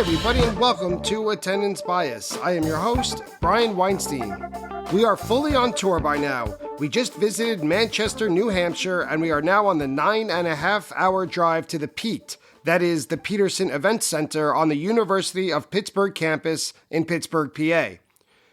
everybody, and welcome to Attendance Bias. I am your host, Brian Weinstein. We are fully on tour by now. We just visited Manchester, New Hampshire, and we are now on the 9.5-hour drive to the PEAT, that is the Petersen Events Center on the University of Pittsburgh campus in Pittsburgh, PA.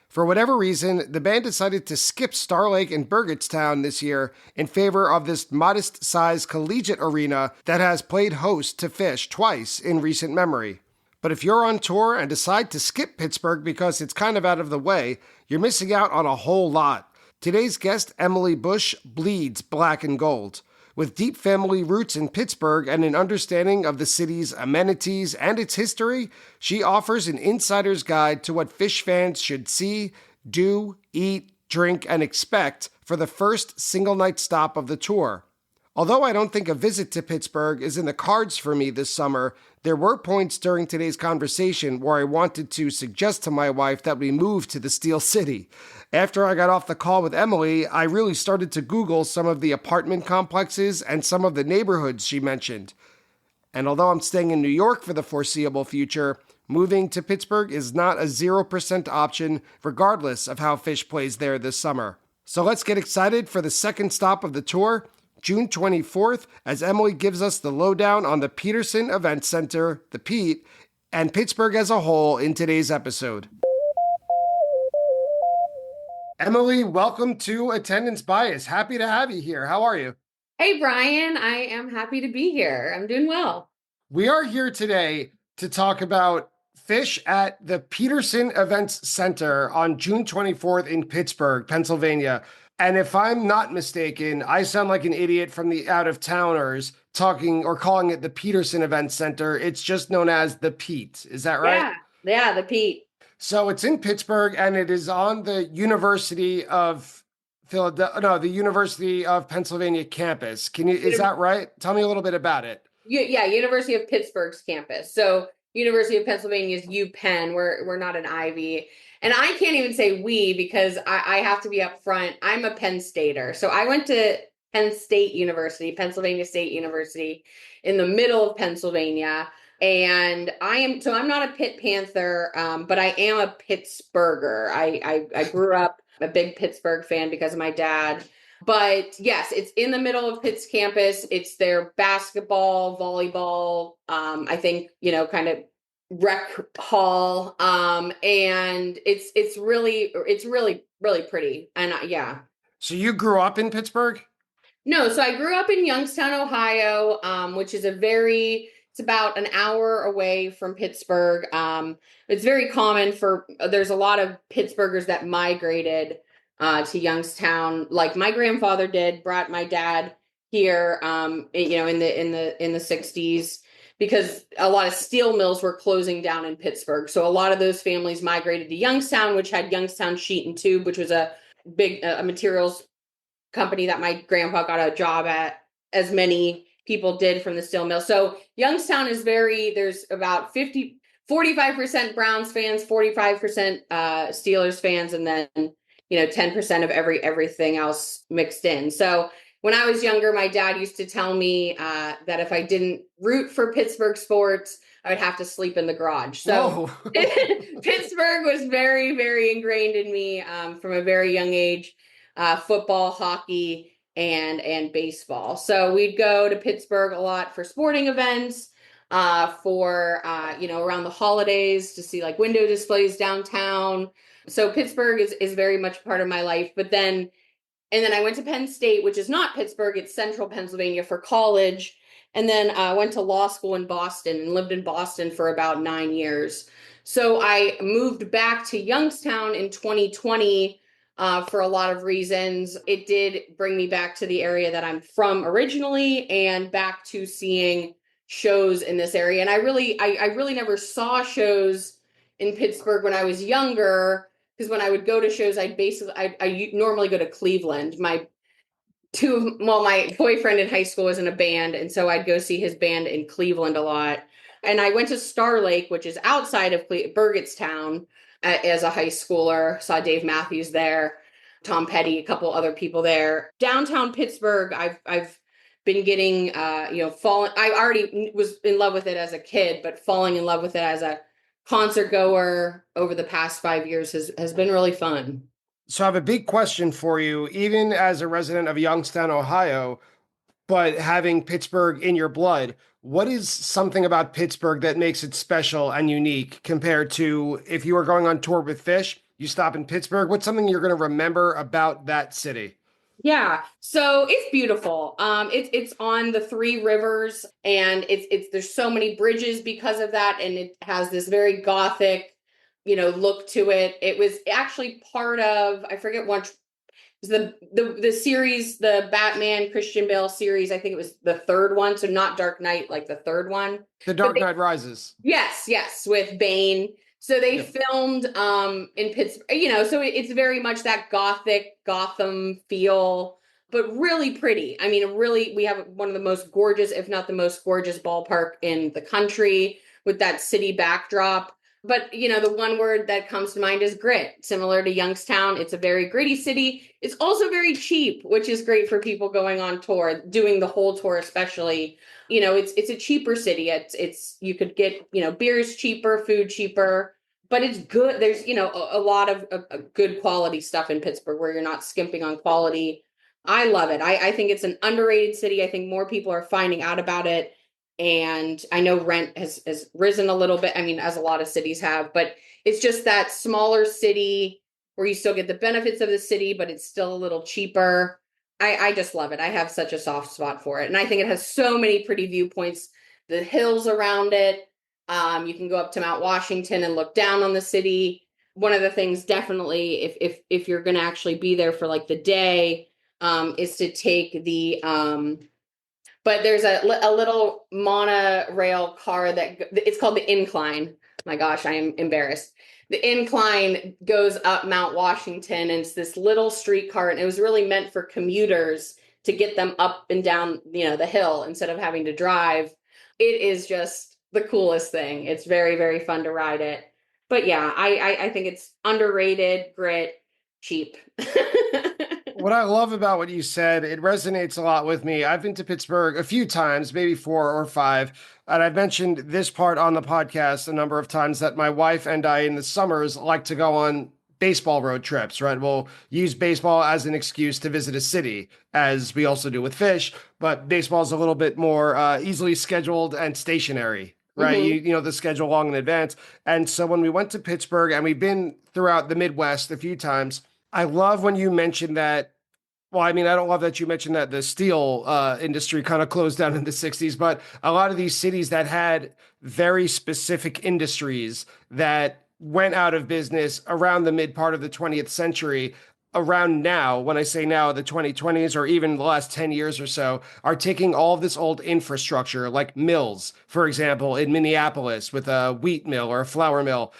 For whatever reason, the band decided to skip Star Lake and Burgettstown this year in favor of this modest-sized collegiate arena that has played host to Phish twice in recent memory. But if you're on tour and decide to skip Pittsburgh because it's kind of out of the way, you're missing out on a whole lot. Today's guest, Emily Bush, bleeds black and gold. With deep family roots in Pittsburgh and an understanding of the city's amenities and its history, she offers an insider's guide to what Phish fans should see, do, eat, drink, and expect for the first single-night stop of the tour. Although I don't think a visit to Pittsburgh is in the cards for me this summer, there were points during today's conversation where I wanted to suggest to my wife that we move to the Steel City. After I got off the call with Emily, I really started to Google some of the apartment complexes and some of the neighborhoods she mentioned. And although I'm staying in New York for the foreseeable future, moving to Pittsburgh is not a 0% option regardless of how Phish plays there this summer. So let's get excited for the second stop of the tour, June 24th, as Emily gives us the lowdown on the Petersen Events Center, the PEAT, and Pittsburgh as a whole in today's episode. Emily, welcome to Attendance Bias. Happy to have you here. How are you? Hey, Brian. I am happy to be here. I'm doing well. We are here today to talk about Phish at the Petersen Events Center on June 24th in Pittsburgh, Pennsylvania. And if I'm not mistaken, I sound like an idiot from the out-of-towners talking or calling it the Petersen Events Center. It's just known as the PEAT. Is that right? Yeah, the PEAT. So it's in Pittsburgh, and it is on the University of the University of Pennsylvania campus. Is that right? Tell me a little bit about it. Yeah, University of Pittsburgh's campus. So University of Pennsylvania is UPenn. We're not an Ivy. And I can't even say we because I have to be up front. I'm a Penn Stater. So I went to Penn State University, Pennsylvania State University, in the middle of Pennsylvania. And I'm not a Pitt Panther, but I am a Pittsburgher. I grew up a big Pittsburgh fan because of my dad. But yes, it's in the middle of Pitt's campus. It's their basketball, volleyball, I think, kind of rec hall. And it's really pretty. And yeah. So you grew up in Pittsburgh? No, so I grew up in Youngstown, Ohio, which is it's about an hour away from Pittsburgh. It's very common there's a lot of Pittsburghers that migrated to Youngstown, like my grandfather did, brought my dad here, in the 60s, because a lot of steel mills were closing down in Pittsburgh. So a lot of those families migrated to Youngstown, which had Youngstown Sheet and Tube, which was a big materials company that my grandpa got a job at, as many people did from the steel mill. So Youngstown is there's about 45% Browns fans, 45% Steelers fans, and then 10% of everything else mixed in. So when I was younger, my dad used to tell me that if I didn't root for Pittsburgh sports, I would have to sleep in the garage. So Pittsburgh was very, very ingrained in me from a very young age, football, hockey, and baseball. So we'd go to Pittsburgh a lot for sporting events, around the holidays, to see like window displays downtown. So Pittsburgh is very much part of my life. And then I went to Penn State, which is not Pittsburgh, it's central Pennsylvania, for college. And then I went to law school in Boston and lived in Boston for about 9 years. So I moved back to Youngstown in 2020 for a lot of reasons. It did bring me back to the area that I'm from originally and back to seeing shows in this area. And I really never saw shows in Pittsburgh when I was younger, because when I would go to shows, I normally go to Cleveland. My boyfriend in high school was in a band, and so I'd go see his band in Cleveland a lot. And I went to Star Lake, which is outside of Burgettstown, as a high schooler. Saw Dave Matthews there, Tom Petty, a couple other people there. Downtown Pittsburgh, I've been getting, fallen. I already was in love with it as a kid, but falling in love with it as a concert goer over the past 5 years has been really fun. So I have a big question for you, even as a resident of Youngstown, Ohio, but having Pittsburgh in your blood. What is something about Pittsburgh that makes it special and unique compared to if you were going on tour with Phish, you stop in Pittsburgh? What's something you're going to remember about that city? Yeah, so it's beautiful. It's on the three rivers, and it's there's so many bridges because of that, and it has this very gothic, look to it. It was actually part of, I forget what, the series, the Batman Christian Bale series. I think it was the third one, so not Dark Knight, like the third one. The But Dark Knight Rises. yes, with Bane. So they filmed in Pittsburgh, so it's very much that gothic Gotham feel, but really pretty. I mean, really, we have one of the most gorgeous, if not the most gorgeous ballpark in the country with that city backdrop. But, the one word that comes to mind is grit. Similar to Youngstown, it's a very gritty city. It's also very cheap, which is great for people going on tour, doing the whole tour, especially. It's a cheaper city. It's you could get, beers cheaper, food cheaper, but it's good. There's, a lot of good quality stuff in Pittsburgh where you're not skimping on quality. I love it. I think it's an underrated city. I think more people are finding out about it. And I know rent has risen a little bit. I mean, as a lot of cities have, but it's just that smaller city where you still get the benefits of the city, but it's still a little cheaper. I just love it. I have such a soft spot for it. And I think it has so many pretty viewpoints, the hills around it. You can go up to Mount Washington and look down on the city. One of the things definitely, if you're going to actually be there for like the day, is to take the, but there's a little monorail car it's called the Incline. My gosh, I am embarrassed. The Incline goes up Mount Washington, and it's this little streetcar, and it was really meant for commuters to get them up and down, the hill instead of having to drive. It is just the coolest thing. It's very, very fun to ride it. But yeah, I think it's underrated, grit, cheap. What I love about what you said, it resonates a lot with me. I've been to Pittsburgh a few times, maybe 4 or 5, and I've mentioned this part on the podcast a number of times that my wife and I in the summers like to go on baseball road trips, right? We'll use baseball as an excuse to visit a city, as we also do with Phish, but baseball is a little bit more easily scheduled and stationary. Right. Mm-hmm. You know, the schedule long in advance. And so when we went to Pittsburgh, and we've been throughout the Midwest a few times, I love when you mentioned that. Well, I mean, I don't love that you mentioned that the steel industry kind of closed down in the 60s, but a lot of these cities that had very specific industries that went out of business around the mid part of the 20th century, around now, when I say now, the 2020s or even the last 10 years or so, are taking all of this old infrastructure, like mills, for example, in Minneapolis with a wheat mill or a flour mill,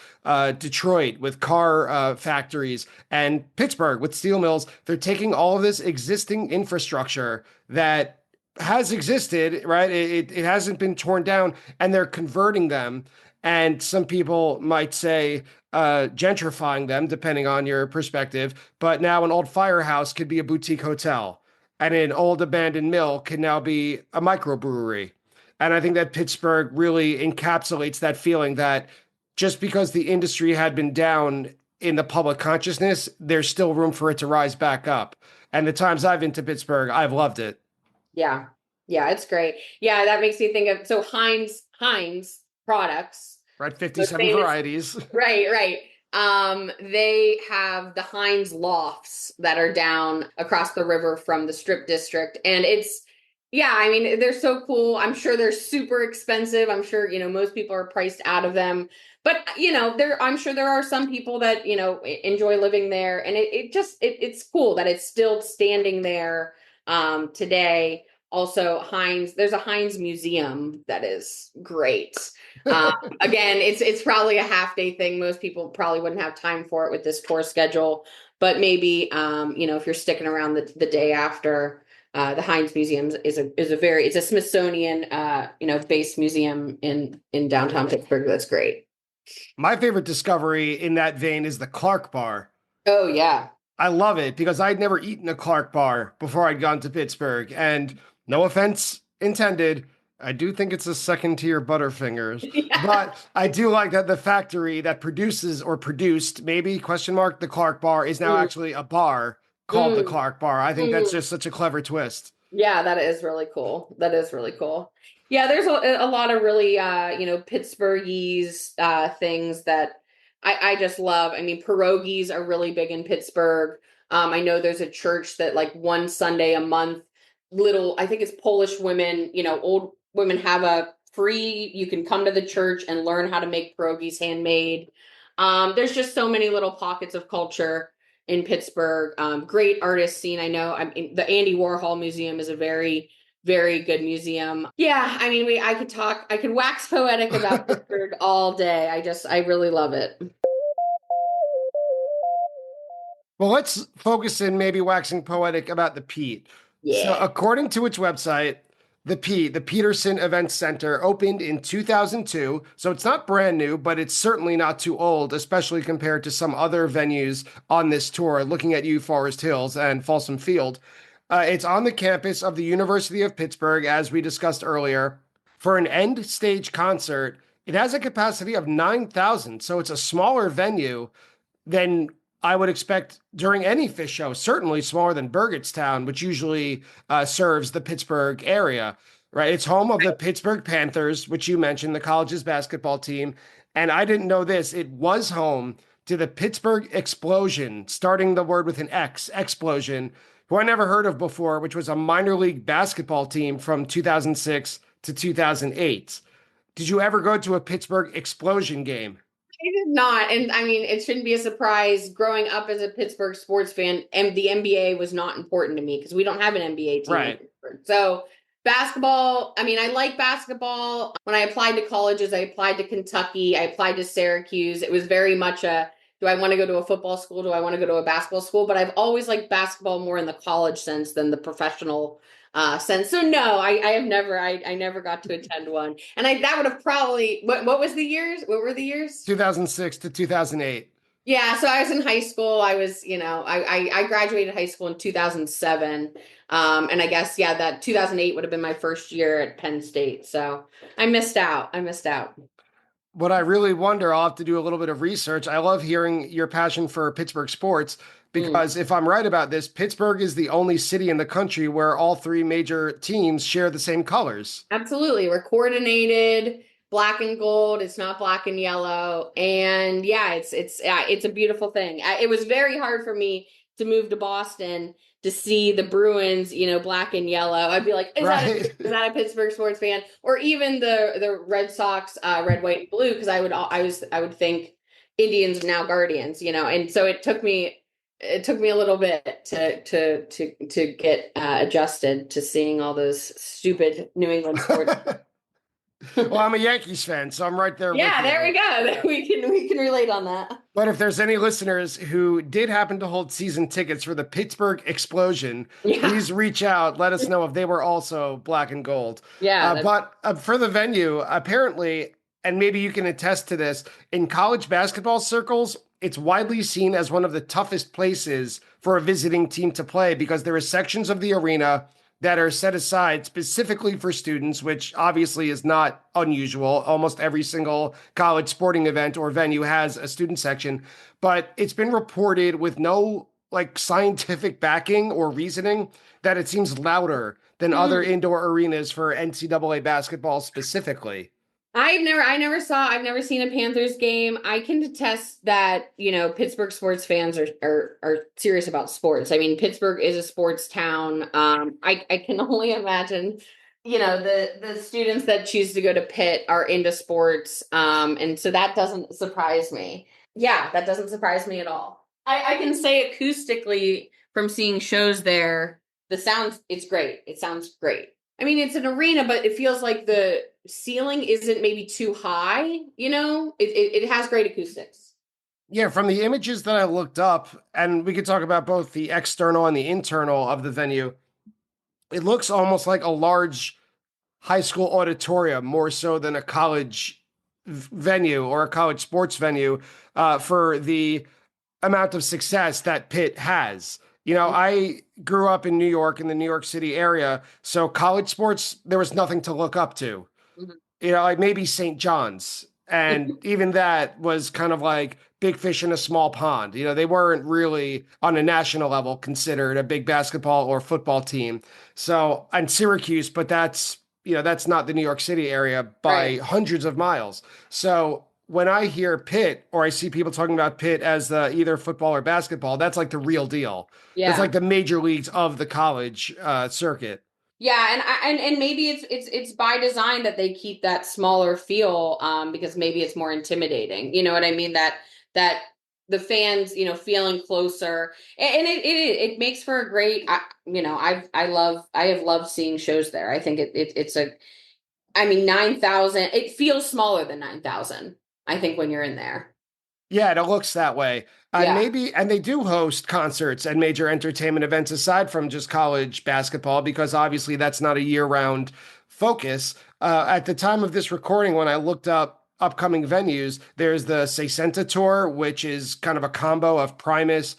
Detroit with car factories, and Pittsburgh with steel mills. They're taking all of this existing infrastructure that has existed, right? It hasn't been torn down, and they're converting them. And some people might say gentrifying them, depending on your perspective. But now an old firehouse could be a boutique hotel, and an old abandoned mill can now be a microbrewery. And I think that Pittsburgh really encapsulates that feeling that just because the industry had been down in the public consciousness, there's still room for it to rise back up. And the times I've been to Pittsburgh, I've loved it. Yeah. Yeah, it's great. Yeah, that makes me think of, so Heinz products. Right, 57 varieties. Right. They have the Heinz lofts that are down across the river from the Strip District. And I mean, they're so cool. I'm sure they're super expensive. I'm sure, most people are priced out of them. But, I'm sure there are some people that, enjoy living there. And it's cool that it's still standing there today. Also, there's a Heinz museum that is great. Again, it's probably a half-day thing. Most people probably wouldn't have time for it with this tour schedule, but maybe if you're sticking around the day after, the Heinz Museum is a Smithsonian based museum in downtown Pittsburgh. That's great. My favorite discovery in that vein is the Clark Bar. Oh yeah. I love it because I'd never eaten a Clark Bar before I'd gone to Pittsburgh, and no offense intended, I do think it's a second tier Butterfingers, Yeah. but I do like that the factory that produces or produced maybe question mark the Clark bar is now Mm, actually a bar called the mm, Clark bar. I think that's mm. just such a clever twist. Yeah, that is really cool. That is really cool. Yeah, there's a lot of really Pittsburghese things that I just love. I mean, pierogies are really big in Pittsburgh. I know there's a church that like one Sunday a month, little, I think it's Polish women, old women have a free, you can come to the church and learn how to make pierogies handmade. There's just so many little pockets of culture in Pittsburgh. Great artist scene. I know. I mean, the Andy Warhol Museum is a very, very good museum. Yeah, I mean, I could wax poetic about Pittsburgh all day. I really love it. Well, let's focus in maybe waxing poetic about the Pete. So, Yeah. according to its website, the Petersen Events Center, opened in 2002. So, it's not brand new, but it's certainly not too old, especially compared to some other venues on this tour, looking at you, Forest Hills and Folsom Field. It's on the campus of the University of Pittsburgh, as we discussed earlier. For an end stage concert, it has a capacity of 9,000. So, it's a smaller venue than I would expect during any Phish show, certainly smaller than Burgettstown, which usually serves the Pittsburgh area, right? It's home of the Pittsburgh Panthers, which you mentioned, the college's basketball team. And I didn't know this, it was home to the Pittsburgh Explosion, starting the word with an X, Explosion, who I never heard of before, which was a minor league basketball team from 2006 to 2008. Did you ever go to a Pittsburgh Explosion game? I did not. And I mean, it shouldn't be a surprise growing up as a Pittsburgh sports fan, and the NBA was not important to me because we don't have an NBA team in Right. Pittsburgh. So basketball, I mean, I like basketball. When I applied to colleges, I applied to Kentucky, I applied to Syracuse. It was very much a, do I want to go to a football school? Do I want to go to a basketball school? But I've always liked basketball more in the college sense than the professional sense. So no, I have never, I never got to attend one. And that would have probably, what was the years? What were the years? 2006 to 2008. Yeah, so I was in high school. I was, I graduated high school in 2007. And I guess, yeah, that 2008 would have been my first year at Penn State. So I missed out. I missed out. What I really wonder, I'll have to do a little bit of research. I love hearing your passion for Pittsburgh sports Mm, because if I'm right about this, Pittsburgh is the only city in the country where all three major teams share the same colors. absolutely. We're coordinated, black and gold. It's not black and yellow. And yeah, it's a beautiful thing. It was very hard for me to move to Boston to see the Bruins, black and yellow. I'd be like, Right. is that a Pittsburgh sports fan? Or even the Red Sox, red, white, and blue, because I would think Indians are now Guardians, and so it took me a little bit to get adjusted to seeing all those stupid New England sports. Well, I'm a Yankees fan, so I'm right there with Yeah, you. there we go. We can relate on that. But if there's any listeners who did happen to hold season tickets for the Pittsburgh Explosion, Yeah, please reach out. Let us know if they were also black and gold. yeah. But for the venue, apparently, and maybe you can attest to this, in college basketball circles, it's widely seen as one of the toughest places for a visiting team to play because there are sections of the arena that are set aside specifically for students, which obviously is not unusual. Almost every single college sporting event or venue has a student section, but it's been reported with no like scientific backing or reasoning that it seems louder than other Hmm. indoor arenas for NCAA basketball specifically. I've never seen a Panthers game. I can attest that, Pittsburgh sports fans are serious about sports. I mean, Pittsburgh is a sports town. I can only imagine, the students that choose to go to Pitt are into sports. And so that doesn't surprise me. Yeah, that doesn't surprise me at all. I can say acoustically from seeing shows there, it's great. It sounds great. I mean, it's an arena, but it feels like the ceiling isn't maybe too high, it has great acoustics. Yeah, from the images that I looked up, and we could talk about both the external and the internal of the venue, it looks almost like a large high school auditorium more so than a college venue or a college sports venue for the amount of success that Pitt has. I grew up in New York, in the New York City area, so college sports, there was nothing to look up to. Mhm. Like maybe St. John's. And even that was kind of like big fish in a small pond. They weren't really on a national level considered a big basketball or football team. So, and Syracuse, but that's not the New York City area by Right. hundreds of miles. So when I hear Pitt or I see people talking about Pitt as the either football or basketball, that's like the real deal. That's like Yeah. the major leagues of the college circuit. Yeah, and maybe it's by design that they keep that smaller feel, because maybe it's more intimidating. You know what I mean? That the fans, feeling closer, and it makes for a great. I have loved seeing shows there. I think it's a. I mean, 9,000. It feels smaller than 9,000. I think when you're in there. Yeah, it looks that way. Yeah. And they do host concerts and major entertainment events aside from just college basketball, because obviously that's not a year-round focus. At the time of this recording, when I looked up upcoming venues, there's the Sesenta Tour, which is kind of a combo of Primus,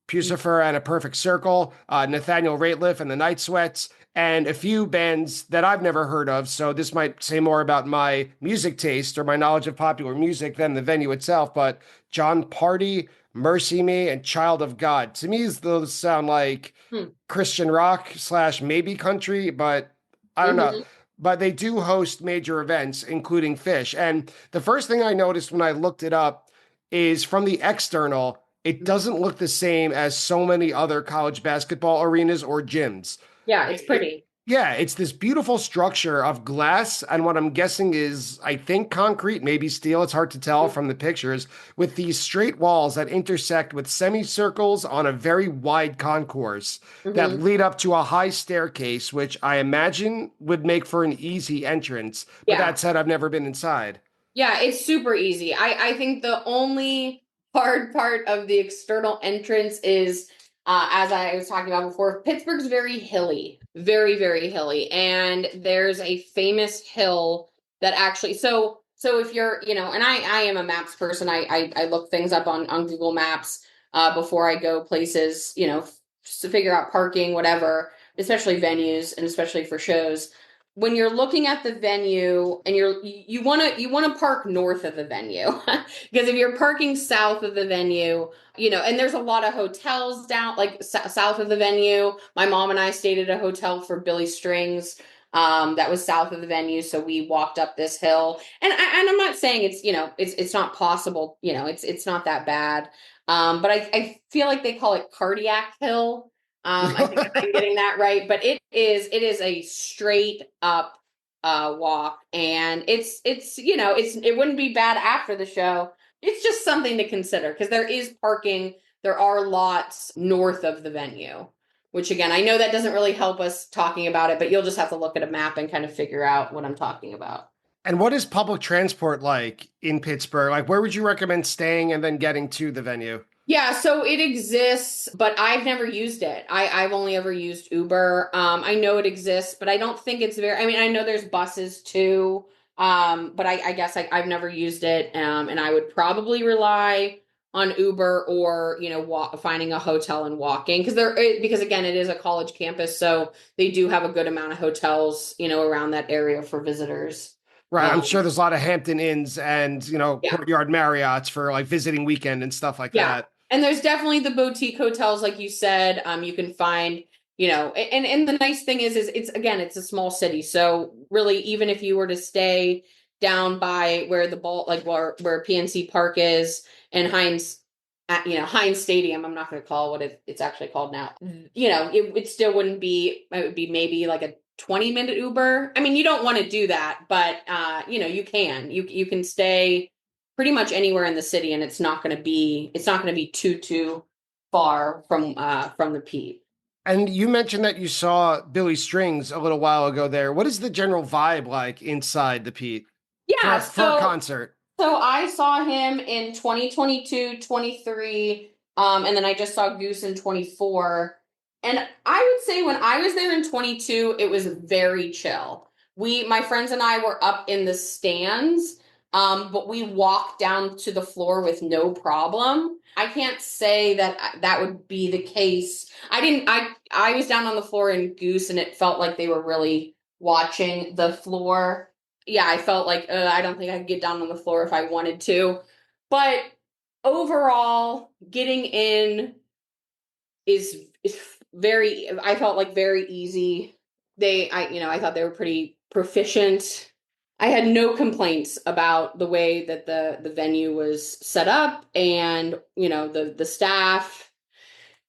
Pucifer, and A Perfect Circle, Nathaniel Rateliff and the Night Sweats, and a few bands that I've never heard of. So this might say more about my music taste or my knowledge of popular music than the venue itself. But John Party, Mercy Me, and Child of God. To me, those sound like Hmm. Christian rock slash maybe country, but I don't know. Hmm. But they do host major events, including Phish. And the first thing I noticed when I looked it up is from the external, it doesn't look the same as so many other college basketball arenas or gyms. Yeah, it's pretty. Yeah, it's this beautiful structure of glass, and what I'm guessing is, I think, concrete, maybe steel. It's hard to tell from the pictures, with these straight walls that intersect with semicircles on a very wide concourse that Mm-hmm. lead up to a high staircase, which I imagine would make for an easy entrance. But Yeah. that said, I've never been inside. Yeah, it's super easy. I think the only hard part of the external entrance is, as I was talking about before, Pittsburgh's very hilly, very, very hilly. And there's a famous hill that actually, so if you're, and I am a maps person. I look things up on Google Maps, before I go places, to figure out parking, whatever, especially venues and especially for shows. When you're looking at the venue and you want to park north of the venue, because if you're parking south of the venue, and there's a lot of hotels down like south of the venue. My mom and I stayed at a hotel for Billy Strings, that was south of the venue, so we walked up this hill. And I'm not saying it's not possible, it's not that bad. But I feel like they call it Cardiac Hill. I think I'm getting that right, but it is a straight up walk, and it wouldn't be bad after the show. It's just something to consider because there is parking. There are lots north of the venue, which again, I know that doesn't really help us talking about it, but you'll just have to look at a map and kind of figure out what I'm talking about. And what is public transport like in Pittsburgh? Like, where would you recommend staying and then getting to the venue? Yeah, so it exists, but I've never used it. I've only ever used Uber. I know it exists, but I don't think it's very, I mean, I know there's buses too. But I guess I've never used it. And I would probably rely on Uber or, finding a hotel and walking because again, it is a college campus. So they do have a good amount of hotels, around that area for visitors. Right. I'm sure Um, there's a lot of Hampton Inns and, yeah. Courtyard Marriotts for like visiting weekend and stuff like Yeah. that. And there's definitely the boutique hotels, like you said. You can find, and the nice thing is it's a small city. So really, even if you were to stay down by where the ball, like where PNC Park is and Heinz Stadium, I'm not going to call it what it's actually called now. It still wouldn't be, it would be maybe like a 20-minute Uber. I mean, you don't want to do that, but you can stay pretty much anywhere in the city, and it's not going to be too far from the Pete. And you mentioned that you saw Billy Strings a little while ago there. What is the general vibe like inside the Pete Yeah, for a concert? so I saw him in 2022, 23, and then I just saw Goose in 24. And I would say when I was there in 22, it was very chill. My friends and I were up in the stands, but we walked down to the floor with no problem. I can't say that that would be the case. I was down on the floor in Goose, and it felt like they were really watching the floor. Yeah, I felt like I don't think I could get down on the floor if I wanted to. But overall, getting in is very, I felt like very easy. I thought they were pretty proficient. I had no complaints about the way that the venue was set up, and the staff.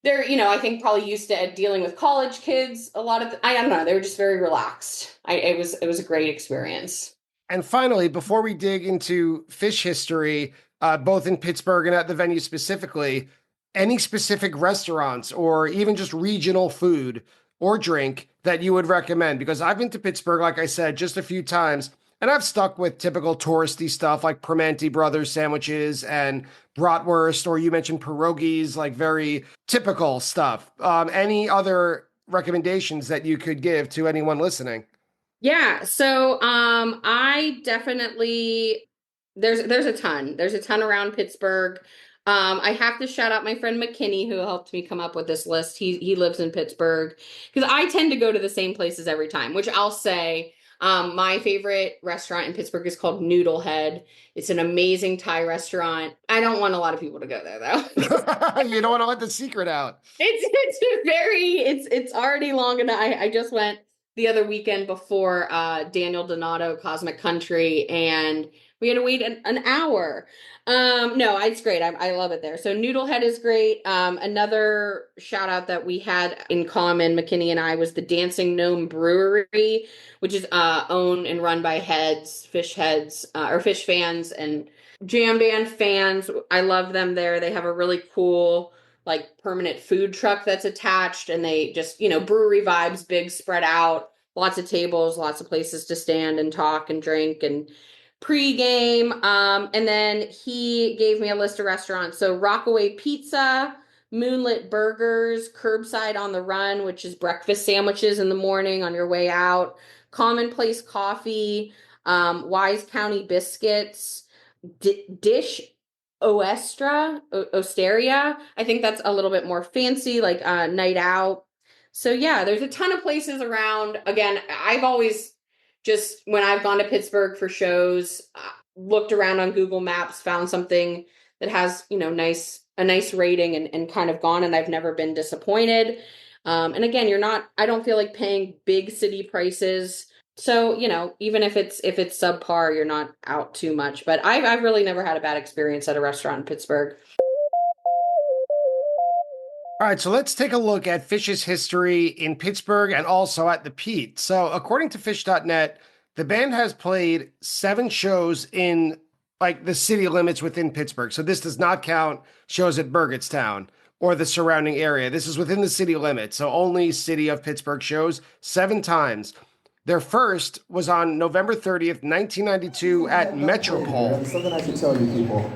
They're I think probably used to dealing with college kids. A lot of I don't know. They were just very relaxed. It was a great experience. And finally, before we dig into Phish history, both in Pittsburgh and at the venue specifically, any specific restaurants or even just regional food or drink that you would recommend? Because I've been to Pittsburgh, like I said, just a few times, and I've stuck with typical touristy stuff like Primanti Brothers sandwiches and bratwurst, or you mentioned pierogies, like very typical stuff. Any other recommendations that you could give to anyone listening? Yeah, so I definitely there's a ton. There's a ton around Pittsburgh. I have to shout out my friend McKinney who helped me come up with this list. He lives in Pittsburgh because I tend to go to the same places every time, which I'll say my favorite restaurant in Pittsburgh is called Noodlehead. It's an amazing Thai restaurant. I don't want a lot of people to go there though. You don't want to let the secret out. It's already long enough. I just went the other weekend before Daniel Donato Cosmic Country, and we had to wait an hour. No, it's great. I love it there. So Noodlehead is great. Another shout out that we had in common, McKinney and I, was the Dancing Gnome Brewery, which is owned and run by Phish heads, or Phish fans and jam band fans. I love them there. They have a really cool like permanent food truck that's attached, and they just, brewery vibes, big, spread out, lots of tables, lots of places to stand and talk and drink and pregame. And then he gave me a list of restaurants. So Rockaway Pizza, Moonlit Burgers, Curbside on the Run, which is breakfast sandwiches in the morning on your way out, Commonplace Coffee, Wise County Biscuits, Dish Osteria. I think that's a little bit more fancy, like night out. So yeah, there's a ton of places around. Again, I've always just, when I've gone to Pittsburgh for shows, looked around on Google Maps, found something that has, a nice rating and kind of gone, and I've never been disappointed. And again, I don't feel like paying big city prices. So, even if it's subpar, you're not out too much. But I've really never had a bad experience at a restaurant in Pittsburgh. All right, so let's take a look at Phish's history in Pittsburgh and also at the Pete. So according to Phish.net, the band has played 7 shows in like the city limits within Pittsburgh. So this does not count shows at Burgettstown or the surrounding area. This is within the city limits. So only city of Pittsburgh shows 7 times. Their first was on November 30th, 1992 at Metropole. There's something I should tell you people.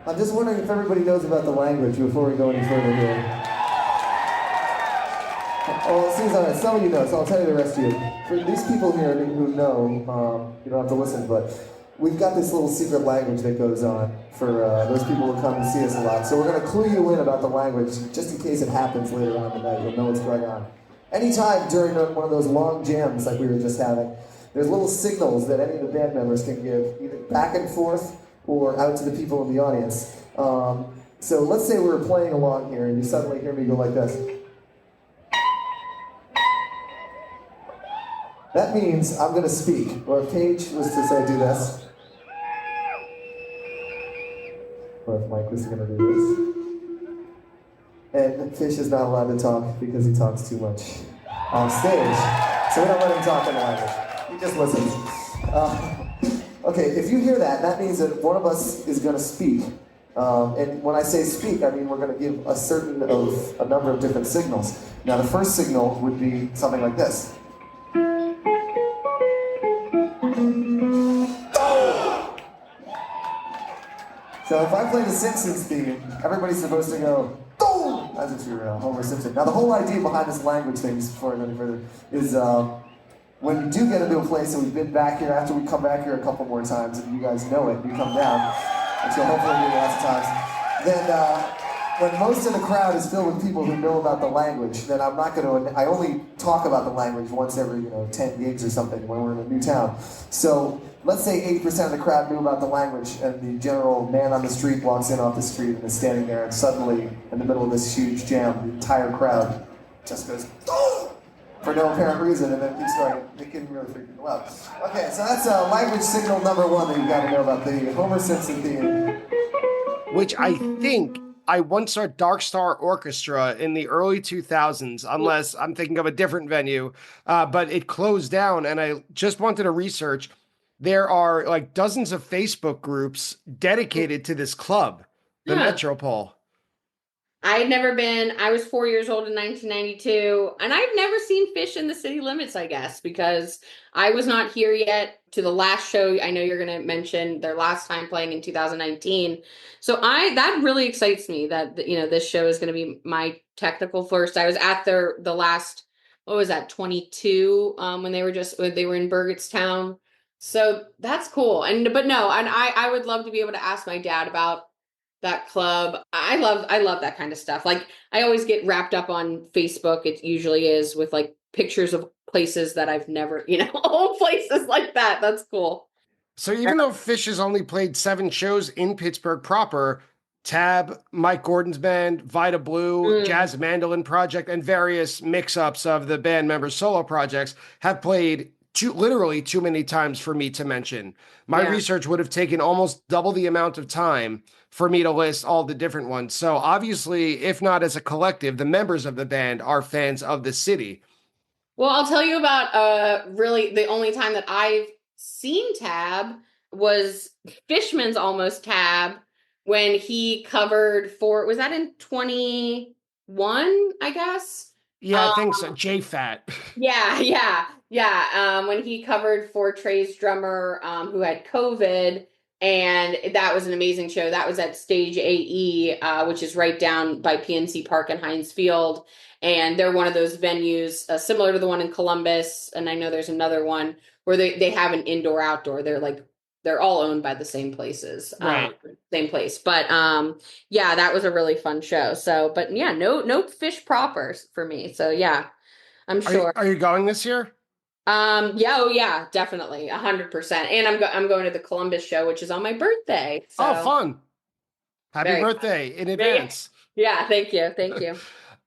I'm just wondering if everybody knows about the language before we go any further here. Well, it seems some of you know, so I'll tell you the rest of you. For these people here who know, you don't have to listen, but we've got this little secret language that goes on for those people who come and see us a lot. So we're going to clue you in about the language, just in case it happens later on in the night. You'll know what's going on. Anytime during one of those long jams like we were just having, there's little signals that any of the band members can give, either back and forth or out to the people in the audience. So let's say we were playing along here and you suddenly hear me go like this. That means I'm going to speak. Or if Paige was to say do this. Or if Mike was going to do this. And Phish is not allowed to talk because he talks too much on stage. So we don't let him talk in language. He just listens. Okay, if you hear that, that means that one of us is going to speak. And when I say speak, I mean we're going to give a number of different signals. Now the first signal would be something like this. So if I play the Simpsons theme, everybody's supposed to go, "Boom!" As if you're Homer Simpson. Now the whole idea behind this language thing, before I go any further, is when you do get into a place, and we've been back here after we come back here a couple more times, and you guys know it, you come down, which you'll hopefully do lots of times, then when most of the crowd is filled with people who know about the language, then I'm not going to, I only talk about the language once every 10 gigs or something when we're in a new town. So let's say 80% of the crowd knew about the language, and the general man on the street walks in off the street and is standing there, and suddenly, in the middle of this huge jam, the entire crowd just goes, "Oh!" for no apparent reason, and then keeps going. It can really freak people out. Okay, so that's language signal number one that you've got to know about, the Homer Simpson theme. Which I think I once saw Dark Star Orchestra in the early 2000s, unless I'm thinking of a different venue, but it closed down, and I just wanted to research. There are like dozens of Facebook groups dedicated to this club, the Metropole. I had never been. I was 4 years old in 1992, and I've never seen Phish in the city limits, I guess, because I was not here yet to the last show. I know you're going to mention their last time playing in 2019. So that really excites me that, this show is going to be my technical first. I was at the last, what was that, 22, when they were in Burgettstown. So that's cool. But no, and I would love to be able to ask my dad about that club. I love that kind of stuff. Like, I always get wrapped up on Facebook. It usually is with like pictures of places that I've never, old places like that. That's cool. So even though Phish has only played 7 shows in Pittsburgh proper, Tab, Mike Gordon's band, Vida Blue, Jazz Mandolin Project, and various mix-ups of the band members' solo projects have played literally too many times for me to mention. My research would have taken almost double the amount of time for me to list all the different ones. So obviously, if not as a collective, the members of the band are fans of the city. Well, I'll tell you about really the only time that I've seen Tab was Fishman's Almost Tab, when he covered was that in 21, I guess? Yeah, I think so. J-Fat. Yeah. When he covered for Trey's drummer, who had COVID, and that was an amazing show. That was at Stage AE, which is right down by PNC Park and Heinz Field. And they're one of those venues similar to the one in Columbus. And I know there's another one where they have an indoor-outdoor. They're all owned by the same places, right? Same place. But yeah, that was a really fun show. So, but yeah, no Phish proper for me. So yeah, I'm sure. Are you going this year? Yeah, definitely, 100%. And I'm going to the Columbus show, which is on my birthday. So. Oh, fun! Happy birthday in advance. Yeah, thank you.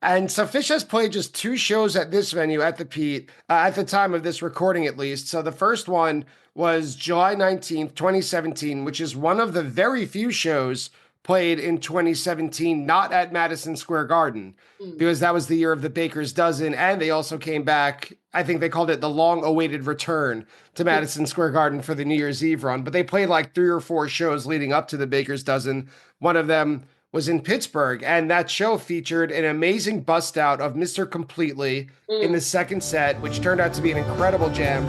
And so Phish has played just 2 shows at this venue at the Pete, at the time of this recording at least. So the first one was July 19th, 2017, which is one of the very few shows played in 2017, not at Madison Square Garden, because that was the year of the Baker's Dozen. And they also came back, I think they called it the long-awaited return to Madison Square Garden for the New Year's Eve run. But they played like 3 or 4 shows leading up to the Baker's Dozen. One of them was in Pittsburgh, and that show featured an amazing bust out of Mr. Completely in the second set, which turned out to be an incredible jam.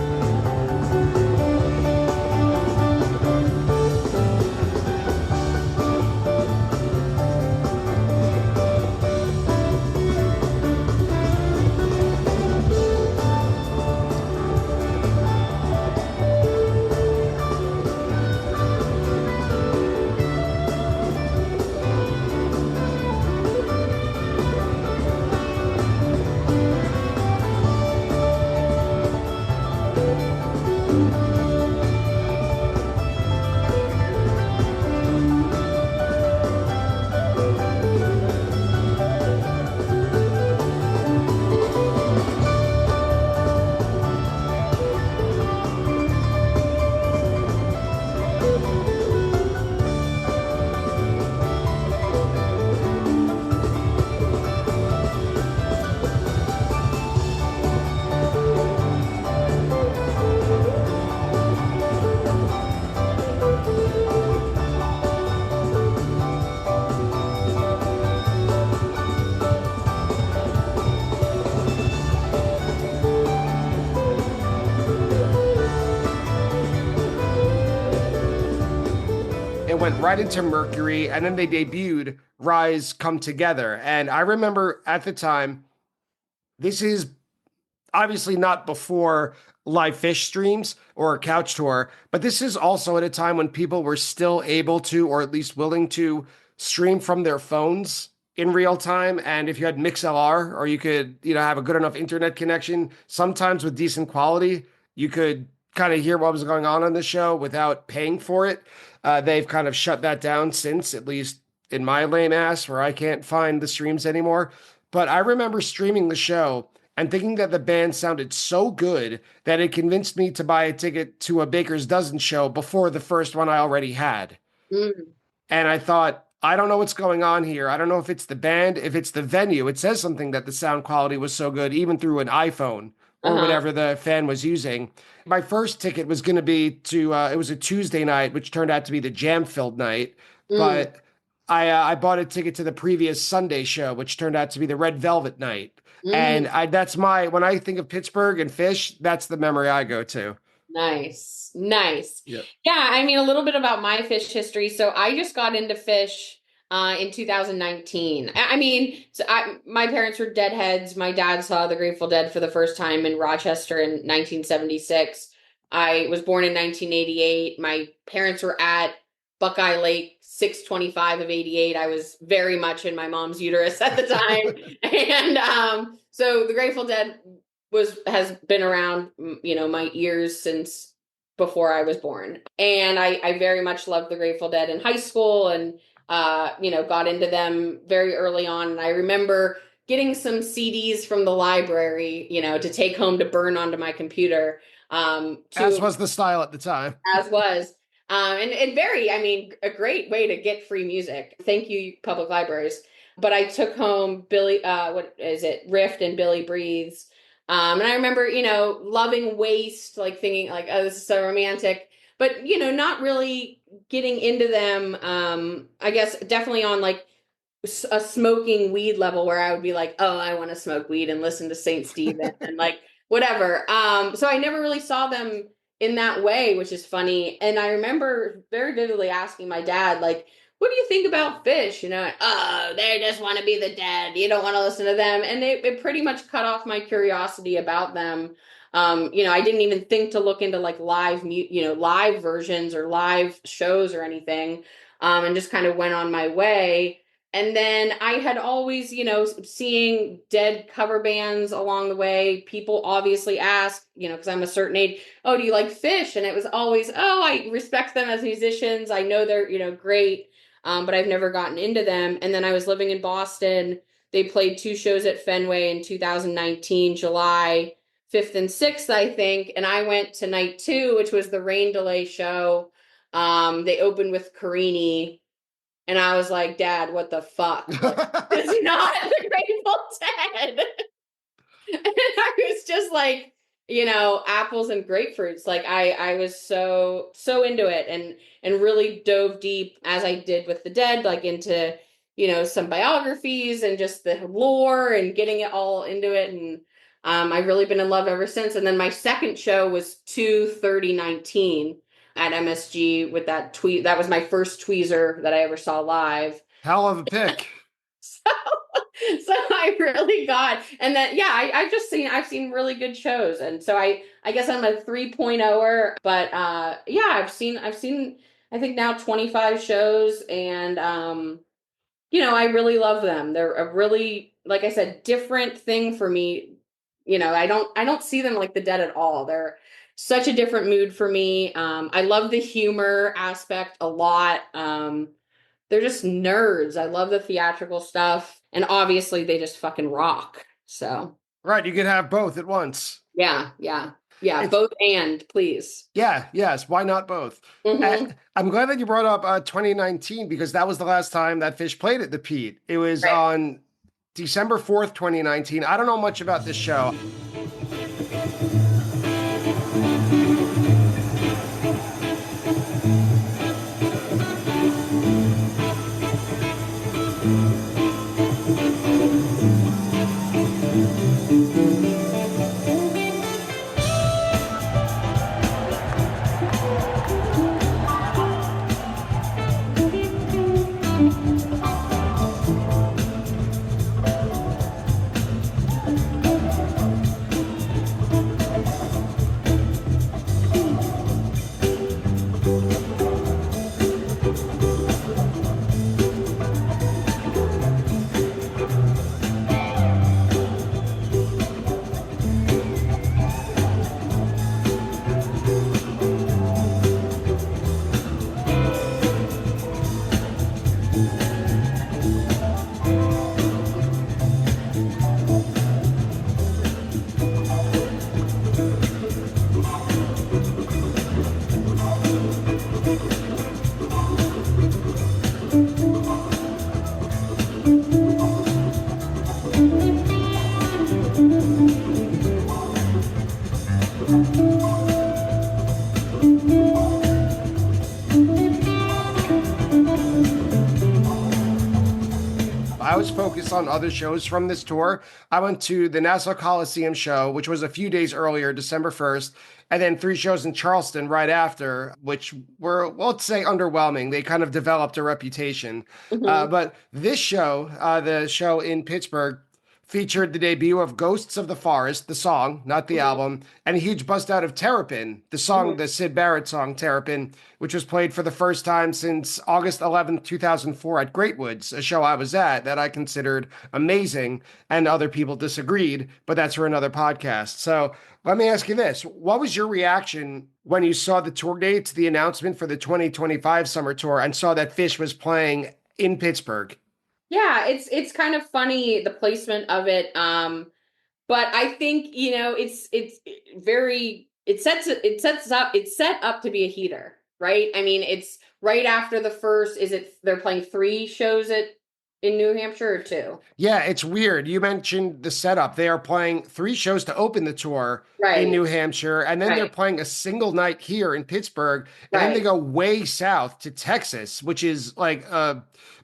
Went right into Mercury, and then they debuted Rise Come Together. And I remember at the time, this is obviously not before live Phish streams or a couch tour. But this is also at a time when people were still able to, or at least willing to, stream from their phones in real time. And if you had MixLR, or you could, have a good enough internet connection, sometimes with decent quality, you could kind of hear what was going on the show without paying for it. They've kind of shut that down since, at least in my lame ass, where I can't find the streams anymore. But I remember streaming the show and thinking that the band sounded so good that it convinced me to buy a ticket to a Baker's Dozen show before the first one I already had. Mm. And I thought, I don't know what's going on here. I don't know if it's the band, if it's the venue. It says something that the sound quality was so good, even through an iPhone or whatever the fan was using. My first ticket was going to be to, it was a Tuesday night, which turned out to be the jam-filled night. But I bought a ticket to the previous Sunday show, which turned out to be the Red Velvet night. And when I think of Pittsburgh and Phish, that's the memory I go to. Nice. Yep. Yeah, I mean, a little bit about my Phish history. So I just got into Phish in 2019. I mean, my parents were Deadheads. My dad saw the Grateful Dead for the first time in Rochester in 1976. I was born in 1988. My parents were at Buckeye Lake 6/25 of 88. I was very much in my mom's uterus at the time. And so the Grateful Dead has been around, my ears since before I was born. And I very much loved the Grateful Dead in high school and, got into them very early on. And I remember getting some CDs from the library, to take home to burn onto my computer. As was the style at the time. As was. And a great way to get free music. Thank you, public libraries. But I took home Rift and Billy Breathes. And I remember, loving Waste, like thinking like, oh, this is so romantic, but, not really getting into them. I guess definitely on like a smoking weed level where I would be like, oh, I want to smoke weed and listen to St. Stephen and like whatever. So I never really saw them in that way, which is funny. And I remember very vividly asking my dad, like, what do you think about Phish? Oh, they just want to be the Dead. You don't want to listen to them. And it pretty much cut off my curiosity about them. I didn't even think to look into like live versions or live shows or anything. And just kind of went on my way. And then I had always, seeing Dead cover bands along the way. People obviously ask, because I'm a certain age, oh, do you like Phish? And it was always, oh, I respect them as musicians. I know they're, great. But I've never gotten into them. And then I was living in Boston. They played 2 shows at Fenway in 2019, July 5th and 6th, I think. And I went to night 2, which was the Rain Delay show. They opened with Carini. And I was like, Dad, what the fuck? It's not the Grateful Dead. And I was just like, apples and grapefruits. Like I was so into it and really dove deep, as I did with the Dead, like into, some biographies and just the lore and getting it all into it. And I've really been in love ever since. And then my second show was 2/30/19 at MSG with that tweet. That was my first tweezer that I ever saw live. Hell of a pick. So I really got, and then, yeah, I've seen really good shows. And so I guess I'm a 3.0er, but, yeah, I've seen, I think now 25 shows and, I really love them. They're a really, like I said, different thing for me. I don't see them like the Dead at all. They're such a different mood for me. I love the humor aspect a lot. They're just nerds. I love the theatrical stuff. And obviously they just fucking rock. So. Right. You could have both at once. Yeah. Both and please. Yeah. Yes. Why not both? Mm-hmm. I'm glad that you brought up 2019 because that was the last time that Phish played at the Pete. It was on December 4th, 2019. I don't know much about this show. was focused on other shows from this tour. I went to the Nassau Coliseum show, which was a few days earlier, December 1st, and then 3 shows in Charleston right after, which were, well, let's say, underwhelming. They kind of developed a reputation. Mhm. But this show, the show in Pittsburgh, featured the debut of Ghosts of the Forest, the song, not the Mhm. album, and a huge bust out of Terrapin, the song, Mhm. the Syd Barrett song, Terrapin, which was played for the first time since August 11th, 2004 at Great Woods, a show I was at that I considered amazing, and other people disagreed, but that's for another podcast. So let me ask you this. What was your reaction when you saw the tour dates, the announcement for the 2025 summer tour, and saw that Phish was playing in Pittsburgh? Yeah, it's kind of funny the placement of it. But I think, it's very it's set up to be a heater, right? I mean, it's right after the first, they're playing 3 shows in New Hampshire or 2? Yeah, it's weird. You mentioned the setup. They are playing 3 shows to open the tour in New Right, Hampshire, and then they're right, playing a single night here in Pittsburgh, and then they right. go way south to Texas, which is like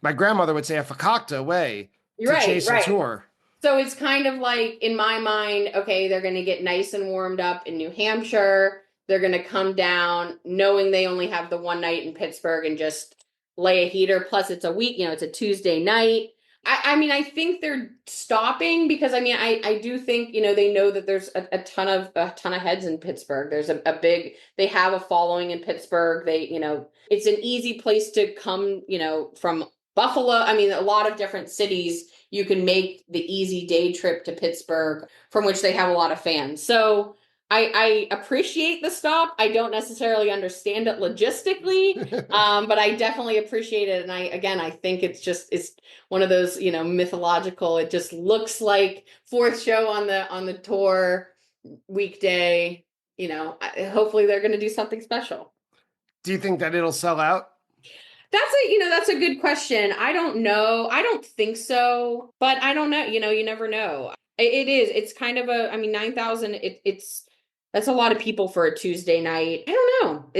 my grandmother would say a fakakta way to Right, chase a right. tour. So it's kind of like, in my mind, okay, they're going to get nice and warmed up in New Hampshire. They're going to come down knowing they only have the one night in Pittsburgh and just lay a heater. Plus, it's a week, it's a Tuesday night. I mean, I think they're stopping because, I mean, I do think, they know that there's a ton of heads in Pittsburgh. There's a big, they have a following in Pittsburgh. It's an easy place to come, from Buffalo. I mean, a lot of different cities, you can make the easy day trip to Pittsburgh, from which they have a lot of fans. So I appreciate the stop. I don't necessarily understand it logistically, but I definitely appreciate it. And I think it's one of those, mythological. It just looks like 4th show on the tour weekday. Hopefully they're going to do something special. Do you think that it'll sell out? That's a good question. I don't know. I don't think so, but I don't know. You never know. It is. It's kind of I mean, 9,000. That's a lot of people for a Tuesday night. I don't know.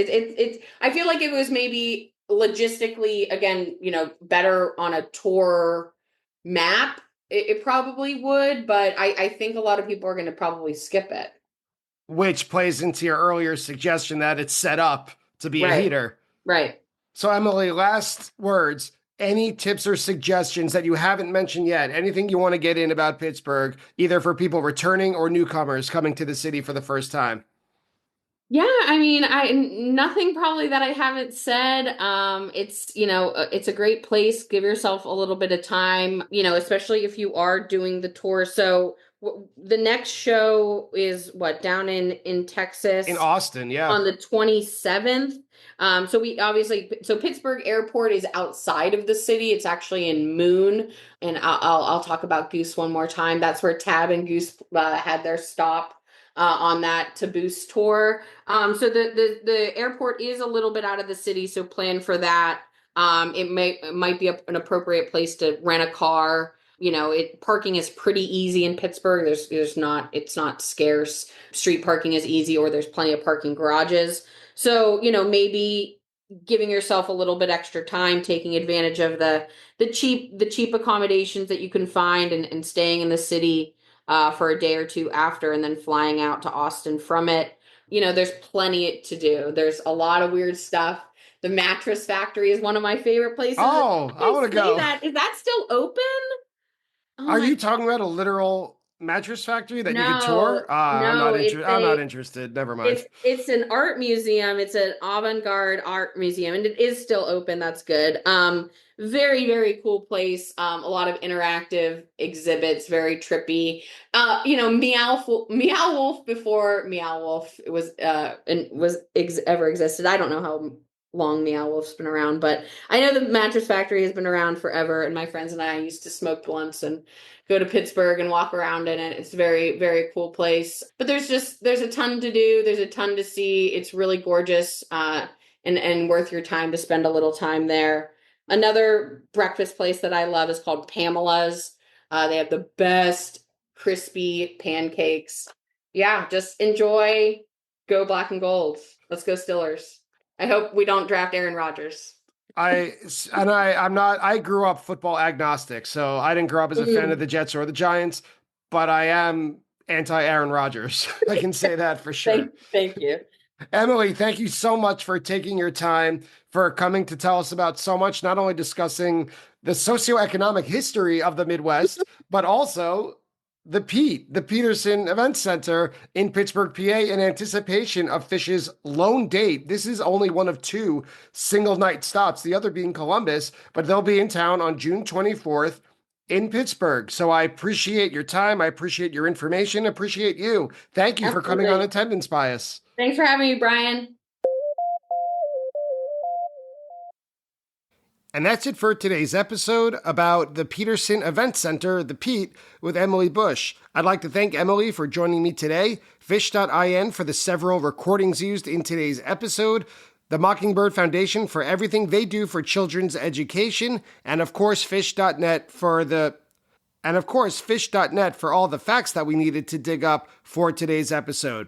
I feel like if it was maybe logistically, again, better on a tour map, it probably would. But I think a lot of people are going to probably skip it. Which plays into your earlier suggestion that it's set up to be a Right. heater. Right. So, Emily, last words. Any tips or suggestions that you haven't mentioned yet? Anything you want to get in about Pittsburgh, either for people returning or newcomers coming to the city for the first time? Yeah, I mean, I nothing probably that I haven't said. It's a great place. Give yourself a little bit of time, especially if you are doing the tour. So the next show is down in In Texas Austin, yeah. on the 27th. So Pittsburgh Airport is outside of the city. It's actually in Moon, and I'll talk about Goose one more time. That's where Tab and Goose had their stop on that To Boost tour. So the airport is a little bit out of the city, so plan for that. It might be an appropriate place to rent a car. Parking is pretty easy in Pittsburgh. It's not scarce. Street parking is easy, or there's plenty of parking garages. So, maybe giving yourself a little bit extra time, taking advantage of the cheap accommodations that you can find, and staying in the city for a day or two after, and then flying out to Austin from it. There's plenty to do. There's a lot of weird stuff. The Mattress Factory is one of my favorite places. Oh, I want to go. Is that still open? Oh Are my, you talking about a literal mattress factory that you could no, tour? I'm no, not interested. I'm not interested. Never mind. it's an art museum. It's an avant-garde art museum, and it is still open. That's good. Very, very cool place. A lot of interactive exhibits, very trippy. Meow Wolf, before Meow Wolf ever existed. I don't know how long Meow Wolf's been around, but I know the Mattress Factory has been around forever, and my friends and I used to smoke blunts and go to Pittsburgh and walk around in it. It's a very, very cool place. But there's a ton to do. There's a ton to see. It's really gorgeous, and worth your time to spend a little time there. Another breakfast place that I love is called Pamela's. They have the best crispy pancakes. Yeah, just enjoy. Go black and gold. Let's go Stillers. I hope we don't draft Aaron Rodgers. I grew up football agnostic, so I didn't grow up as a fan of the Jets or the Giants, but I am anti Aaron Rodgers. I can say that for sure. Thank you. Emily, thank you so much for taking your time, for coming to tell us about so much, not only discussing the socioeconomic history of the Midwest, but also the Petersen Events Center in Pittsburgh, PA, in anticipation of Phish's lone date. This is only one of 2 single night stops, the other being Columbus, but they'll be in town on June 24th in Pittsburgh. So I appreciate your time. I appreciate your information. Appreciate you. Thank you for coming on Attendance Bias. Thanks for having me, Brian. And that's it for today's episode about the Petersen Events Center, the Pete, with Emily Bush. I'd like to thank Emily for joining me today, Phish.in for the several recordings used in today's episode, the Mockingbird Foundation for everything they do for children's education, and of course Phish.net for all the facts that we needed to dig up for today's episode.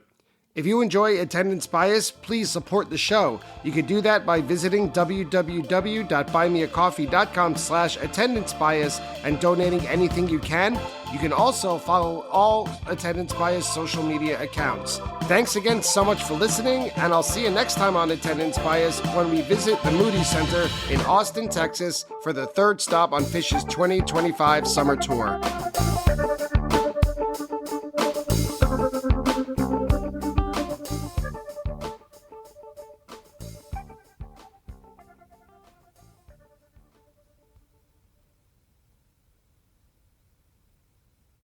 If you enjoy Attendance Bias, please support the show. You can do that by visiting www.buymeacoffee.com/attendancebias and donating anything you can. You can also follow all Attendance Bias social media accounts. Thanks again so much for listening, and I'll see you next time on Attendance Bias when we visit the Moody Center in Austin, Texas for the 3rd stop on Phish's 2025 summer tour.